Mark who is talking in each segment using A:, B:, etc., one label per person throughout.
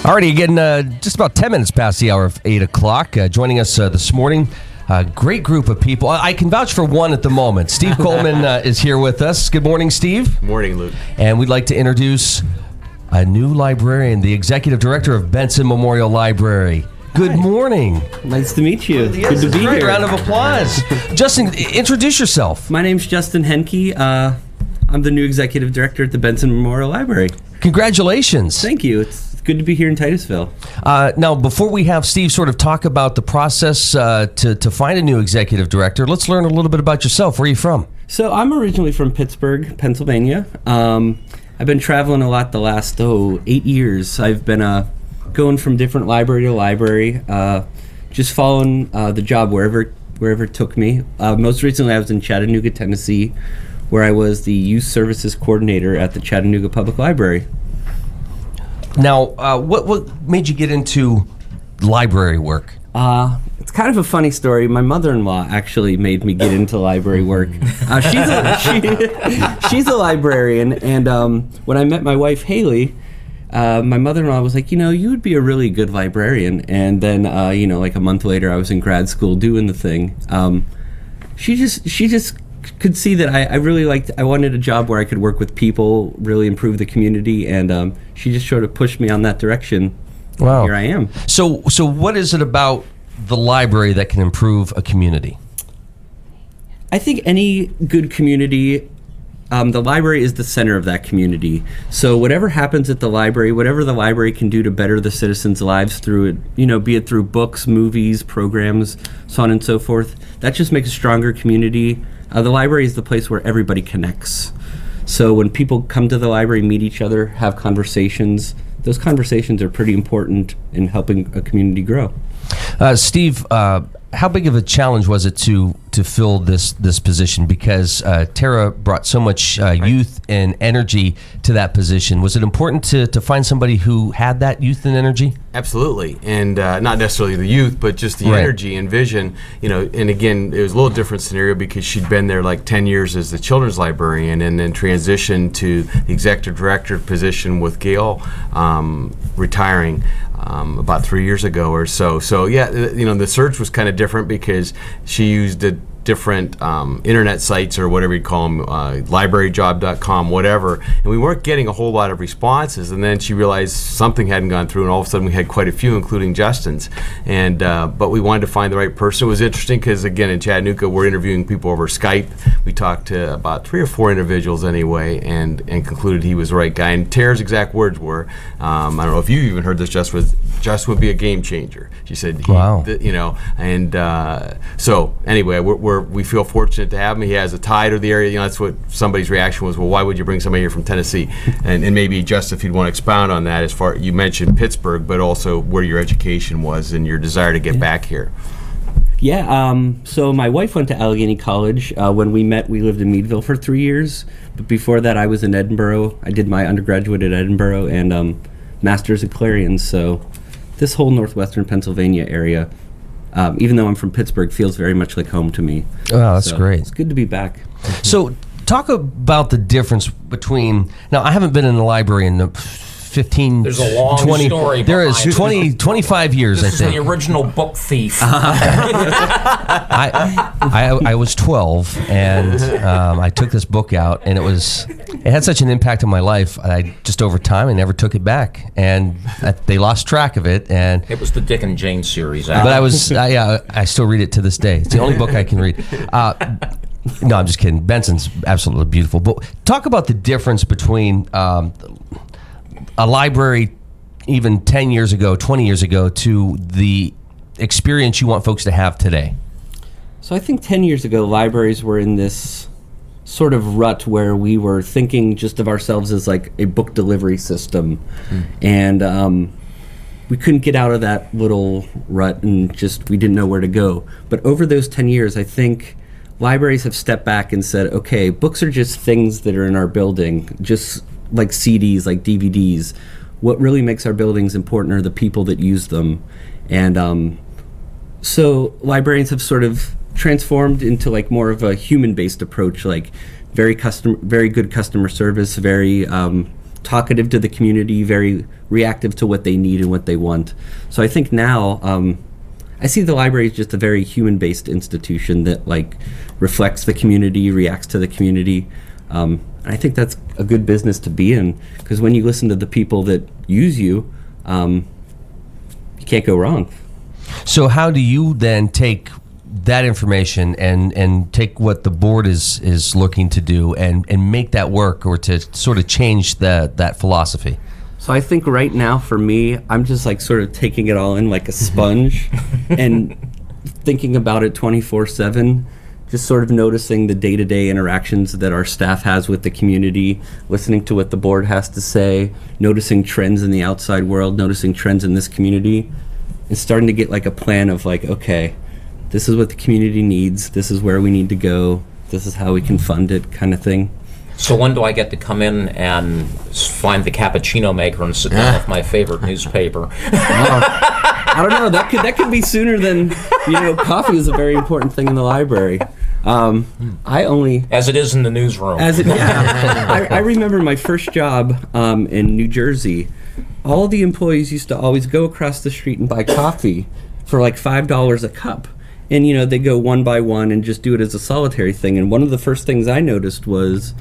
A: Alrighty, again, just about 10 minutes past the hour of 8 o'clock. Joining us this morning, a great group of people. I can vouch for one at the moment. Steve Coleman is here with us. Good morning, Steve.
B: Good morning, Luke.
A: And we'd like to introduce a new librarian, the executive director of Benson Memorial Library. Good morning.
C: Nice to meet you.
A: Yes,
C: Good to be
A: great.
C: here.
A: Round of applause. Justin, introduce yourself.
C: My name's Justin Hoenke. I'm the new executive director at the Benson Memorial Library.
A: Congratulations.
C: Thank you. It's good to be here in Titusville.
A: Now, before we have Steve sort of talk about the process to find a new executive director, let's learn a little bit about yourself. Where are you from?
C: So I'm originally from Pittsburgh, Pennsylvania. I've been traveling a lot the last 8 years. I've been going from different library to library, just following the job wherever it took me. Most recently, I was in Chattanooga, Tennessee, where I was the youth services coordinator at the Chattanooga Public Library.
A: Now, what made you get into library work?
C: It's kind of a funny story. My mother-in-law actually made me get into library work. She's a librarian, and when I met my wife, Haley, my mother-in-law was like, you would be a really good librarian. And then, like a month later, I was in grad school doing the thing. She just could see that I wanted a job where I could work with people, really improve the community, and she just sort of pushed me on that direction.
A: Wow.
C: Here I am.
A: So what is it about the library that can improve a community?
C: I think any good community, the library is the center of that community. So whatever happens at the library, whatever the library can do to better the citizens' lives through it, be it through books, movies, programs, so on and so forth, that just makes a stronger community. The library is the place where everybody connects. So when people come to the library, meet each other, have conversations, those conversations are pretty important in helping a community grow.
A: Steve, how big of a challenge was it to fill this position? Because Tara brought so much youth and energy to that position. Was it important to find somebody who had that youth and energy?
B: Absolutely, and not necessarily the youth, but just the energy and vision. And again, it was a little different scenario because she'd been there like 10 years as the children's librarian, and then transitioned to the executive director position with Gail retiring about 3 years ago or so. So yeah, the search was kind of different because she used a different internet sites, or whatever you call them, libraryjob.com, whatever, and we weren't getting a whole lot of responses. And then she realized something hadn't gone through, and all of a sudden we had quite a few, including Justin's. And but we wanted to find the right person. It was interesting because, again, in Chattanooga, we're interviewing people over Skype. We talked to about 3 or 4 individuals anyway, and concluded he was the right guy. And Tara's exact words were, I don't know if you even heard this, Just would be a game changer. She said,
A: wow.
B: So anyway, we feel fortunate to have him. He has a tie to the area. That's what somebody's reaction was. Well, why would you bring somebody here from Tennessee? And maybe just if you'd want to expound on that, as far you mentioned Pittsburgh, but also where your education was and your desire to get back here.
C: Yeah. So my wife went to Allegheny College. When we met, we lived in Meadville for 3 years. But before that, I was in Edinboro. I did my undergraduate at Edinboro and master's at Clarion. So this whole northwestern Pennsylvania area, even though I'm from Pittsburgh, feels very much like home to me.
A: Oh, that's great.
C: It's good to be back.
A: So talk about the difference between, now I haven't been in the library in 15,
D: There's a long
A: 20,
D: story
A: there is
D: behind
A: 25 years,
D: This
A: I
D: is
A: think.
D: the original book thief.
A: I was 12, and I took this book out, and it had such an impact on my life. Over time, I never took it back, and they lost track of it. And
D: It was the Dick and Jane series.
A: but I still read it to this day. It's the only book I can read. No, I'm just kidding. Benson's absolutely beautiful. But talk about the difference between a library even 10 years ago, 20 years ago, to the experience you want folks to have today.
C: So I think 10 years ago, libraries were in this sort of rut where we were thinking just of ourselves as like a book delivery system. And we couldn't get out of that little rut, and we didn't know where to go. But over those 10 years, I think libraries have stepped back and said, okay, books are just things that are in our building, just like CDs, like DVDs. What really makes our buildings important are the people that use them. And so librarians have sort of transformed into like more of a human-based approach, like very good customer service, very talkative to the community, very reactive to what they need and what they want. So I think now I see the library as just a very human-based institution that like reflects the community, reacts to the community. I think that's a good business to be in, because when you listen to the people that use you, you can't go wrong.
A: So how do you then take that information and take what the board is looking to do and make that work, or to sort of change that philosophy?
C: So I think right now for me, I'm just like sort of taking it all in like a sponge and thinking about it 24/7, just sort of noticing the day-to-day interactions that our staff has with the community, listening to what the board has to say, noticing trends in the outside world, noticing trends in this community, and starting to get like a plan of like, okay, this is what the community needs, this is where we need to go, this is how we can fund it, kind of thing.
D: So when do I get to come in and find the cappuccino maker and sit down with my favorite newspaper?
C: I don't know. That could be sooner than, coffee is a very important thing in the library.
D: As it is in the newsroom.
C: I remember my first job in New Jersey. All the employees used to always go across the street and buy coffee for like $5 a cup. And, they go one by one and just do it as a solitary thing. And one of the first things I noticed was,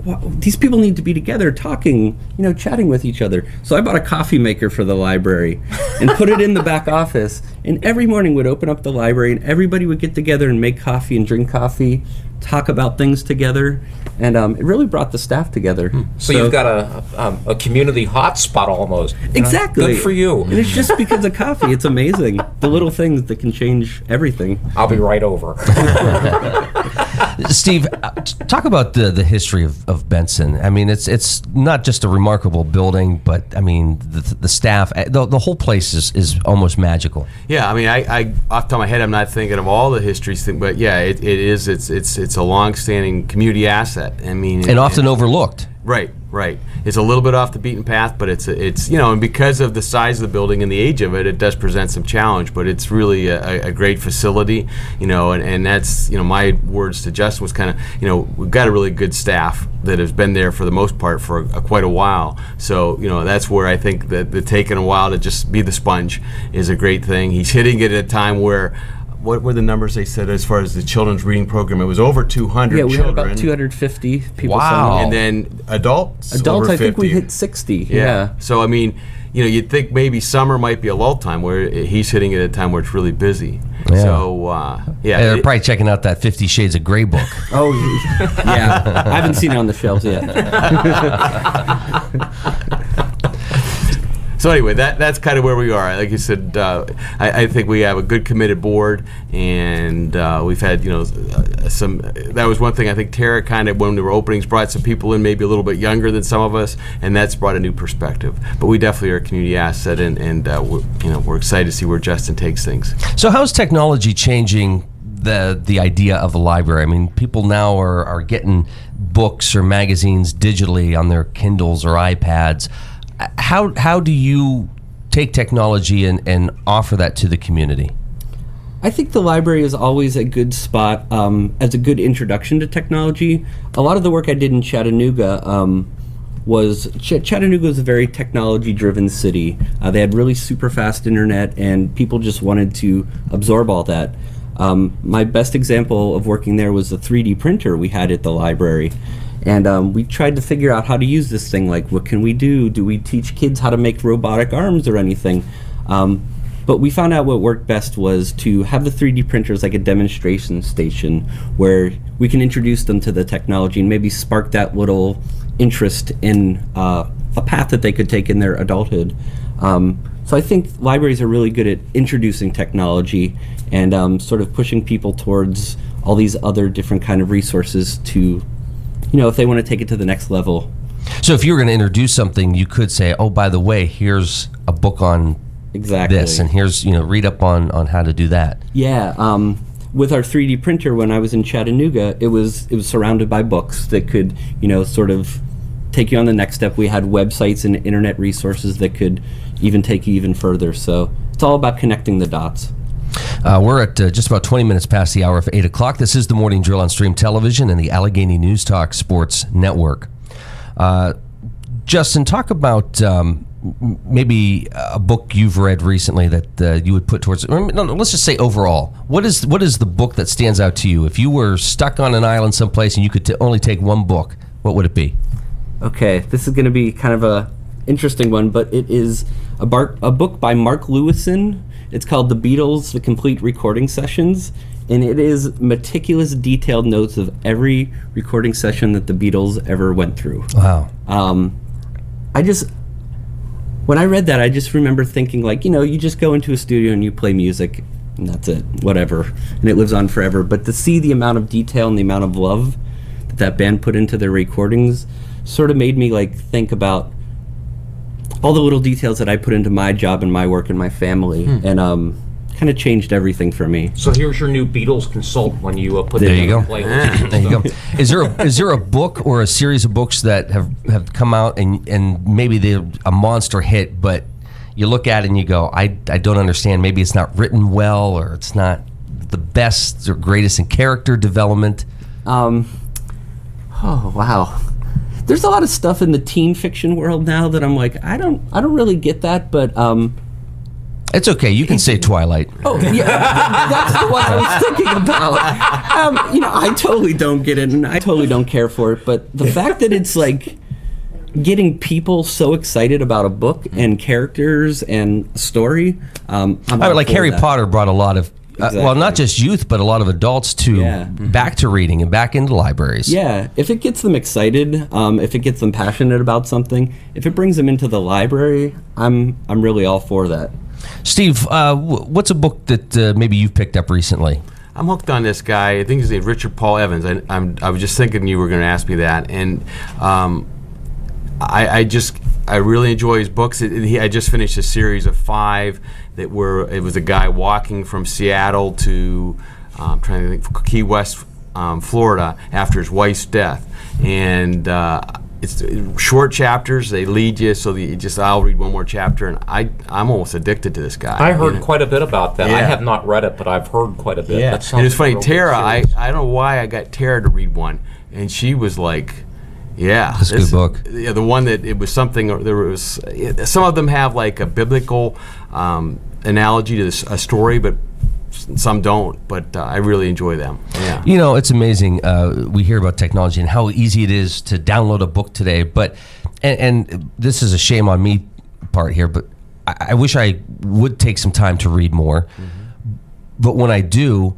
C: wow, these people need to be together talking, chatting with each other. So I bought a coffee maker for the library and put it in the back office. And every morning would open up the library and everybody would get together and make coffee and drink coffee, talk about things together. And it really brought the staff together.
D: So you've got a community hotspot almost.
C: Exactly.
D: Good for you.
C: And it's just because of coffee. It's amazing. The little things that can change everything.
D: I'll be right over.
A: Steve, talk about the history of Benson. I mean, it's not just a remarkable building, but I mean the staff, the whole place is almost magical.
B: Yeah, I mean, I off the top of my head, I'm not thinking of all the histories, but yeah, it is. It's a long-standing community asset. I mean,
A: and often overlooked.
B: Right. It's a little bit off the beaten path, but it's and because of the size of the building and the age of it, it does present some challenge. But it's really a great facility, and that's my words to Justin was kind of we've got a really good staff that has been there for the most part for quite a while. So that's where I think that the taking a while to just be the sponge is a great thing. He's hitting it at a time where. What were the numbers they said as far as the children's reading program? It was over 200
C: children.
B: Yeah, we
C: had about 250 people.
A: Wow.
B: And then adults over
C: I
B: 50.
C: think we hit 60. Yeah.
B: So, I mean, you'd think maybe summer might be a lull time where he's hitting it at a time where it's really busy.
A: Yeah.
B: So,
A: They're probably checking out that 50 Shades of Grey book.
C: Oh, yeah. I haven't seen it on the shelves yet.
B: So anyway, that's kind of where we are. Like you said, I think we have a good committed board, and we've had some. That was one thing I think Tara kind of when there were openings brought some people in maybe a little bit younger than some of us, and that's brought a new perspective. But we definitely are a community asset, and we're excited to see where Justin takes things.
A: So how's technology changing the idea of a library? I mean, people now are getting books or magazines digitally on their Kindles or iPads. How do you take technology and offer that to the community?
C: I think the library is always a good spot as a good introduction to technology. A lot of the work I did in Chattanooga was Chattanooga was a very technology-driven city. They had really super fast internet, and people just wanted to absorb all that. My best example of working there was the 3D printer we had at the library. And we tried to figure out how to use this thing, like what can we do? Do we teach kids how to make robotic arms or anything? But we found out what worked best was to have the 3D printers like a demonstration station where we can introduce them to the technology and maybe spark that little interest in a path that they could take in their adulthood. So I think libraries are really good at introducing technology and sort of pushing people towards all these other different kind of resources to if they want to take it to the next level.
A: So if you were going to introduce something, you could say, oh, by the way, here's a book on this, and here's, read up on how to do that.
C: Yeah. With our 3D printer, when I was in Chattanooga, it was surrounded by books that could, sort of take you on the next step. We had websites and internet resources that could even take you even further. So it's all about connecting the dots.
A: We're at just about 20 minutes past the hour of 8 o'clock. This is the Morning Drill on Stream Television and the Allegheny News Talk Sports Network. Justin, talk about maybe a book you've read recently that you would put towards. No, let's just say overall. What is the book that stands out to you? If you were stuck on an island someplace and you could only take one book, what would it be?
C: Okay, this is going to be kind of a interesting one, but it is a book by Mark Lewison. It's called The Beatles: The Complete Recording Sessions, and it is meticulous, detailed notes of every recording session that the Beatles ever went through.
A: Wow.
C: When I read that, I just remember thinking, like, you just go into a studio and you play music, and that's it, whatever, and it lives on forever. But to see the amount of detail and the amount of love that band put into their recordings sort of made me, like, think about all the little details that I put into my job and my work and my family, and kind of changed everything for me.
D: So here's your new Beatles consultant when you put
A: there
D: together
A: you
D: a
A: go.
D: playlist.
A: There you go. Is there a book or a series of books that have come out and maybe they're a monster hit, but you look at it and you go, I don't understand. Maybe it's not written well, or it's not the best or greatest in character development.
C: Oh wow. There's a lot of stuff in the teen fiction world now that I'm like, I don't really get that, but
A: it's okay. You can say Twilight.
C: oh yeah, that's the one I was thinking about. I totally don't get it, and I totally don't care for it. But the fact that it's like getting people so excited about a book and characters and story, I'm all
A: like
C: for
A: Harry
C: that.
A: Potter brought a lot of. Well, not just youth, but a lot of adults back to reading and back into libraries.
C: Yeah, if it gets them excited, if it gets them passionate about something, if it brings them into the library, I'm really all for that.
A: Steve, what's a book that maybe you've picked up recently?
B: I'm hooked on this guy. I think his name is Richard Paul Evans. I was just thinking you were going to ask me that, and I really enjoy his books. I just finished a series of 5 it was a guy walking from Seattle to trying to think, Key West, Florida, after his wife's death, and it's short chapters. They lead you, so I'll read one more chapter, and I'm almost addicted to this guy.
D: I heard quite a bit about that.
B: Yeah.
D: I have not read it, but I've heard quite a bit.
B: Yeah,
D: That sounds
B: and it's funny.
D: like a real
B: Tara,
D: good series.
B: I don't know why I got Tara to read one, and she was like, "Yeah,
A: That's a good book."
B: Yeah, the one that it was something. Or there was some of them have like a biblical analogy to a story, but some don't. But I really enjoy them. Yeah.
A: It's amazing. We hear about technology and how easy it is to download a book today. But and this is a shame on me part here, but I wish I would take some time to read more. Mm-hmm. But when I do,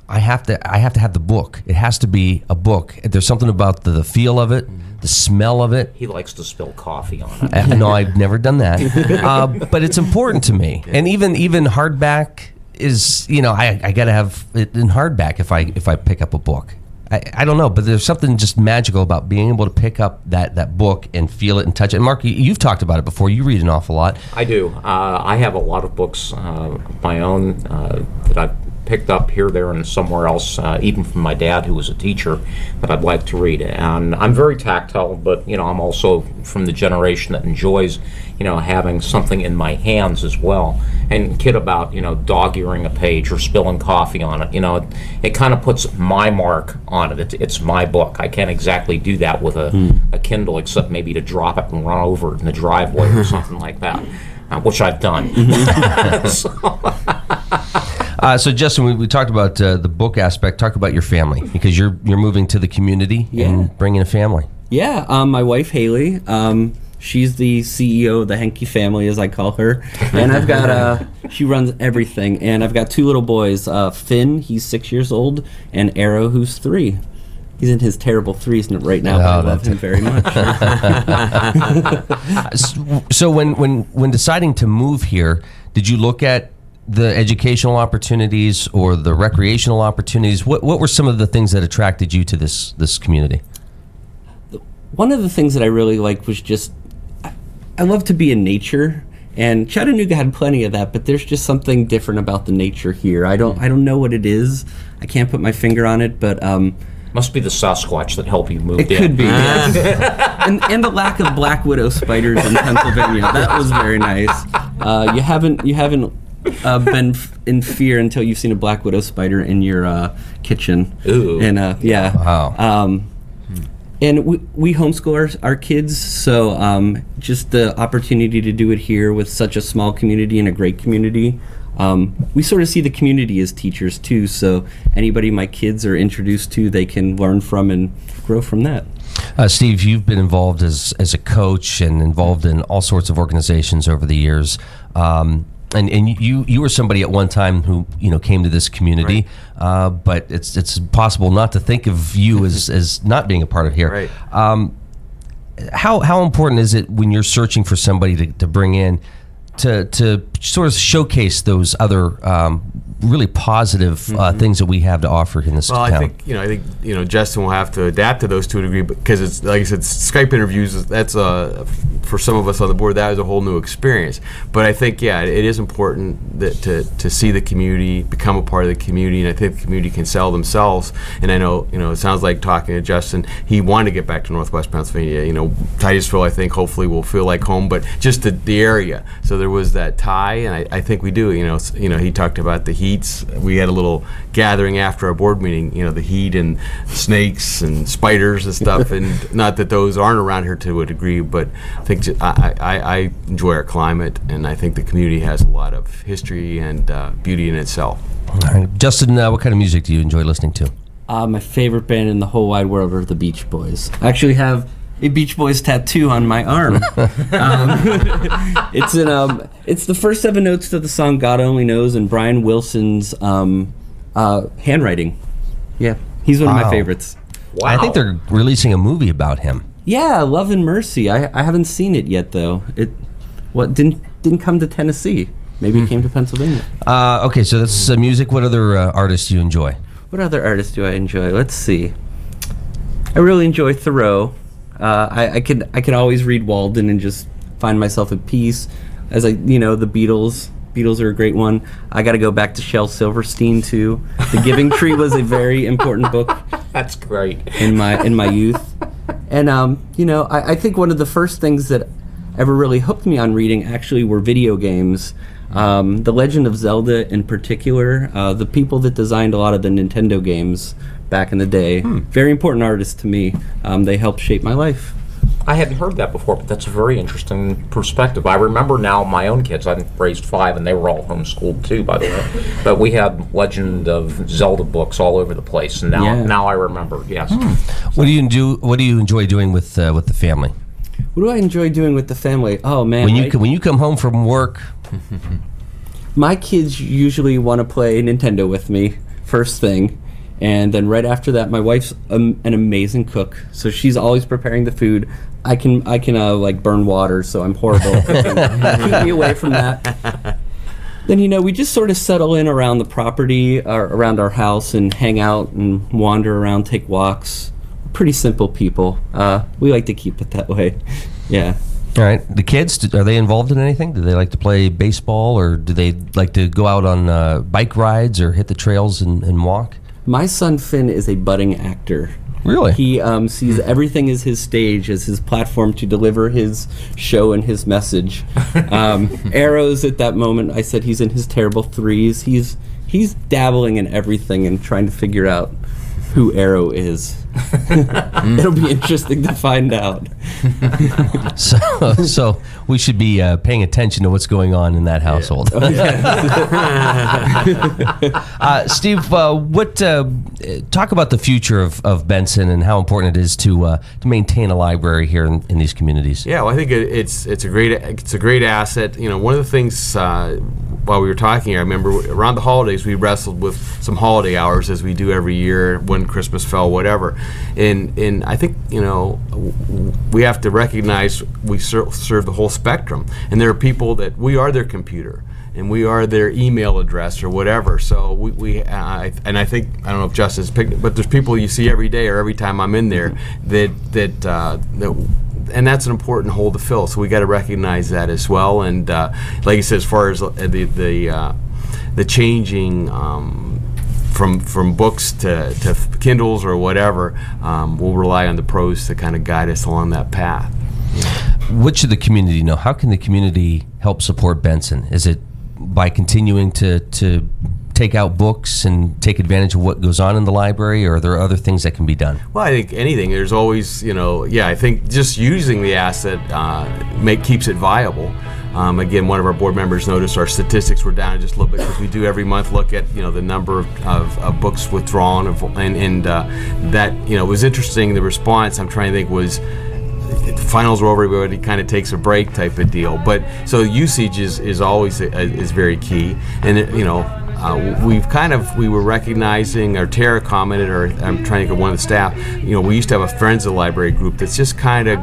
A: I have to have the book. It has to be a book. There's something about the feel of it, the smell of it.
D: He likes to spill coffee on it.
A: No, I've never done that. But it's important to me. And even hardback is, I got to have it in hardback if I pick up a book. I don't know, but there's something just magical about being able to pick up that book and feel it and touch it. And Mark, you've talked about it before. You read an awful lot.
D: I do. I have a lot of books of my own that I've picked up here, there, and somewhere else, even from my dad, who was a teacher, that I'd like to read. And I'm very tactile, but I'm also from the generation that enjoys, having something in my hands as well. And kid about, dog-earing a page or spilling coffee on it. It kind of puts my mark on it. It's my book. I can't exactly do that with a Kindle, except maybe to drop it and run over it in the driveway or something like that, which I've done.
A: So Justin, we talked about the book aspect. Talk about your family, because you're moving to the community and bringing a family.
C: Yeah, my wife Haley. She's the CEO of the Hoenke family, as I call her, and I've got she runs everything. And I've got 2 little boys. Finn, he's 6 years old, and Arrow, who's 3. He's in his terrible 3s right now, but I love him very much.
A: So when deciding to move here, did you look at the educational opportunities or the recreational opportunities? What were some of the things that attracted you to this community?
C: One of the things that I really liked was just, I love to be in nature, and Chattanooga had plenty of that, but there's just something different about the nature here. I don't know what it is. I can't put my finger on it, but
D: Must be the Sasquatch that helped you move in.
C: it could be. and the lack of black widow spiders in Pennsylvania. That was very nice. You haven't been in fear until you've seen a black widow spider in your kitchen.
D: Ooh.
C: And yeah.
A: Wow.
C: And we homeschool our kids, so just the opportunity to do it here with such a small community and a great community. We sort of see the community as teachers too, so anybody my kids are introduced to, they can learn from and grow from that.
A: Steve, you've been involved as a coach and involved in all sorts of organizations over the years. And you were somebody at one time who came to this community, right. But it's possible not to think of you as not being a part of here.
B: Right.
A: How important is it when you're searching for somebody to bring in to sort of showcase those other really positive things that we have to offer in this town?
B: I think Justin will have to adapt to those to a degree, because it's like I said, Skype interviews. That's for some of us on the board, that is a whole new experience. But I think it is important that to see the community, become a part of the community, and I think the community can sell themselves. And I know it sounds like, talking to Justin, he wanted to get back to Northwest Pennsylvania. Titusville, I think, hopefully will feel like home, but just the area. So there was that tie, and I think we do. He talked about the heats. We had a little gathering after our board meeting. The heat and snakes and spiders and stuff. And not that those aren't around here to a degree, but I think I enjoy our climate, and I think the community has a lot of history and beauty in itself.
A: All right. Justin, what kind of music do you enjoy listening to?
C: My favorite band in the whole wide world are the Beach Boys. I actually have a Beach Boys tattoo on my arm. It's the first 7 notes to the song "God Only Knows" and Brian Wilson's handwriting. Yeah, he's one of my favorites.
D: Wow.
A: I think they're releasing a movie about him.
C: Yeah, Love and Mercy. I haven't seen it yet though. It didn't come to Tennessee. Maybe it came to Pennsylvania.
A: Okay, so that's music. What other artists do you enjoy?
C: What other artists do I enjoy? Let's see. I really enjoy Thoreau. I could always read Walden and just find myself at peace. As the Beatles. Beatles are a great one. I got to go back to Shel Silverstein too. The Giving Tree was a very important book.
D: That's great.
C: In my youth, and I think one of the first things that ever really hooked me on reading actually were video games. The Legend of Zelda in particular. The people that designed a lot of the Nintendo games back in the day. Very important artists to me. They helped shape my life.
D: I hadn't heard that before, but that's a very interesting perspective. I remember now my own kids. I raised 5, and they were all homeschooled too, by the way. But we had Legend of Zelda books all over the place, and now I remember. Yes.
A: What do you do? What do you enjoy doing with the family?
C: What do I enjoy doing with the family? Oh man!
A: When you come home from work,
C: my kids usually want to play Nintendo with me first thing. And then right after that, my wife's an amazing cook, so she's always preparing the food. I can burn water, so I'm horrible. Keep me away from that. Then we just sort of settle in around the property, or around our house, and hang out and wander around, take walks. Pretty simple people. We like to keep it that way. Yeah.
A: All right. The kids, are they involved in anything? Do they like to play baseball, or do they like to go out on bike rides or hit the trails and walk?
C: My son Finn is a budding actor.
A: Really?
C: He sees everything as his stage, as his platform to deliver his show and his message. Arrow's at that moment, I said he's in his terrible 3s. He's dabbling in everything and trying to figure out who Arrow is. It'll be interesting to find out.
A: So we should be paying attention to what's going on in that household. Steve, talk about the future of Benson and how important it is to maintain a library here in these communities.
B: Yeah, well, I think it's a great asset. One of the things while we were talking, I remember around the holidays we wrestled with some holiday hours, as we do every year when Christmas fell, whatever. And I think we have to recognize we serve the whole spectrum, and there are people that we are their computer and we are their email address or whatever. So I think, I don't know if Justin's picked it, but there's people you see every day or every time I'm in there that and that's an important hole to fill. So we got to recognize that as well. And like you said, as far as the changing from books to Kindles or whatever, we'll rely on the pros to kind of guide us along that path.
A: What should the community know? How can the community help support Benson? Is it by continuing to take out books and take advantage of what goes on in the library, or are there other things that can be done?
B: Well, I think anything. There's always, I think just using the asset keeps it viable. Again, one of our board members noticed our statistics were down just a little bit because we do every month look at the number of books withdrawn, and that was interesting. The response, I'm trying to think, was the finals were over, everybody kind of takes a break type of deal. But so usage is always is very key, and we were recognizing, or Tara commented, or I'm trying to think of one of the staff, we used to have a Friends of the Library group that's just kind of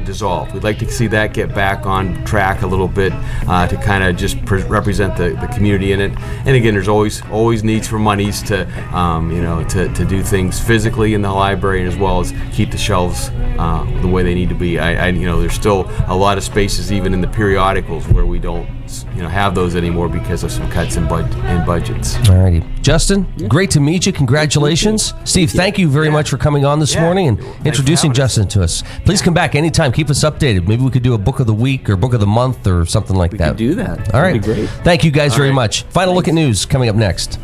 B: dissolved. We'd like to see that get back on track a little bit, to kind of just represent the community in it. And again, there's always needs for monies to do things physically in the library, as well as keep the shelves the way they need to be. There's still a lot of spaces even in the periodicals where we don't have those anymore because of some cuts in budgets.
A: All righty. Justin, great to meet you. Congratulations. Steve, thank you very much for coming on this morning and introducing Justin to us. Please come back anytime. Keep us updated. Maybe we could do a book of the week or book of the month or something like that.
C: We could do that.
A: All right.
C: That'd be great.
A: Thank you guys very much. Final look at news coming up next.